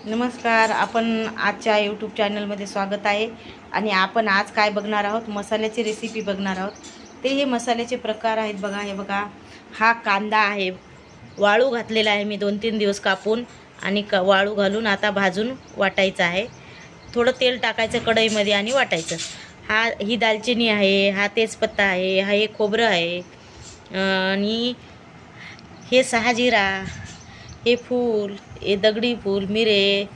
नमस्कार. आपण आजच्या यूट्यूब चॅनलमध्ये स्वागत आहे. आणि आपण आज काय बघणार आहोत, मसाल्याची रेसिपी बघणार आहोत. हे मसाल्याचे प्रकार आहेत बघा. हे बघा, हा कांदा आहे, वाळू घातलेला आहे मी 2-3 दिवस कापून, आणि वाळू घालून आता भाजून वाटायचं आहे. थोडं तेल टाकायचं कढईमध्ये आणि वाटायचं. ही दालचिनी आहे, हा तेजपत्ता आहे, हा एक खोबरं आहे, आणि हे 6 जिरा, हे फूल, हे दगडी फूल, मिरे,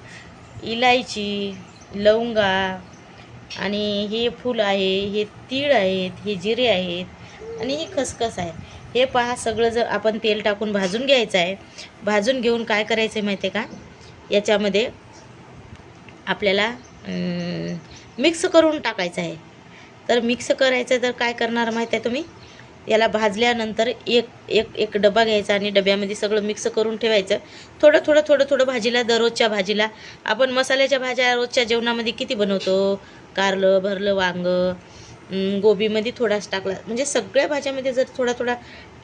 इलायची, लवंगा, आणि हे फूल आहे, हे तीळ आहेत, हे जिरे आहेत, आणि ही खसखस आहे. हे पहा, सगळं जर आपण तेल टाकून भाजून घ्यायचं आहे. भाजून घेऊन काय करायचं आहे माहिती आहे का, याच्यामध्ये आपल्याला मिक्स करून टाकायचं आहे. तर मिक्स करायचं तर काय करणार माहिती आहे तुम्ही, याला भाजल्यानंतर एक डबा घ्यायचा आणि डब्यामध्ये सगळं मिक्स करून ठेवायचं. थोडं भाजीला, दररोजच्या भाजीला. आपण मसाल्याच्या भाज्या रोजच्या जेवणामध्ये किती बनवतो, कारलं, भरलं वांग, गोबीमध्ये थोडाच टाकला, म्हणजे सगळ्या भाज्यामध्ये जर थोडा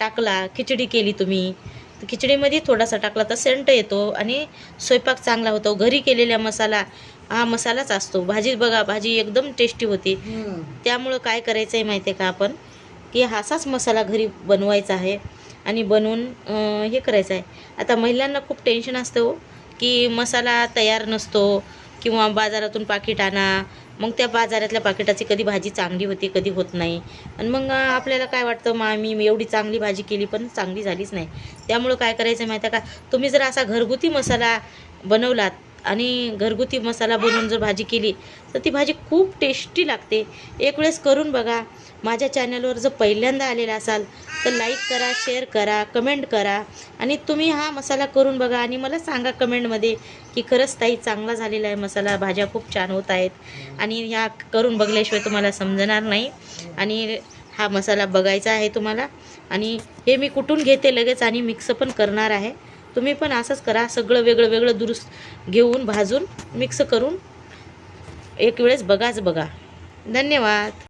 टाकला, खिचडी केली तुम्ही तर खिचडीमध्ये थोडासा टाकला तर सेंट येतो आणि स्वयंपाक चांगला होतो. घरी केलेला मसाला हा मसालाच असतो. भाजी बघा, भाजी एकदम टेस्टी होते. त्यामुळं काय करायचं आहे माहिती आहे का, आपण की असाच मसाला घरी बनवायचा आहे आणि बनवून हे करायचं आहे. आता महिलांना खूप टेन्शन असतं हो, की मसाला तयार नसतो किंवा बाजारातून पाकिट आणा, मग त्या बाजारातल्या पाकिटाची कधी भाजी चांगली होते, कधी होत नाही. आणि मग आपल्याला काय वाटतं, मी एवढी चांगली भाजी केली पण चांगली झालीच नाही. त्यामुळं काय करायचं माहिती आहे का, तुम्ही जर असा घरगुती मसाला बनवलात आणि घरगुती मसाला बनवून जर भाजी केली तर ती भाजी खूप टेस्टी लागते. एक वेळेस करून बघा. माझ्या चॅनलवर जर पहिल्यांदा आलेला असाल तर लाईक करा, शेअर करा, कमेंट करा, आणि तुम्ही हा मसाला करून बघा आणि मला सांगा कमेंटमध्ये की खरंच ताई चांगला झालेला आहे मसाला, भाज्या खूप छान होत आहेत. आणि ह्या करून बघल्याशिवाय तुम्हाला समजणार नाही. आणि हा मसाला बघायचा आहे तुम्हाला. आणि हे मी कुटून घेते लगेच आणि मिक्स पण करणार आहे. तुम्ही पण असंच करा, सगळं वेगळं दुरुस्त घेऊन भाजून मिक्स करून एक वेळेस बघा. धन्यवाद.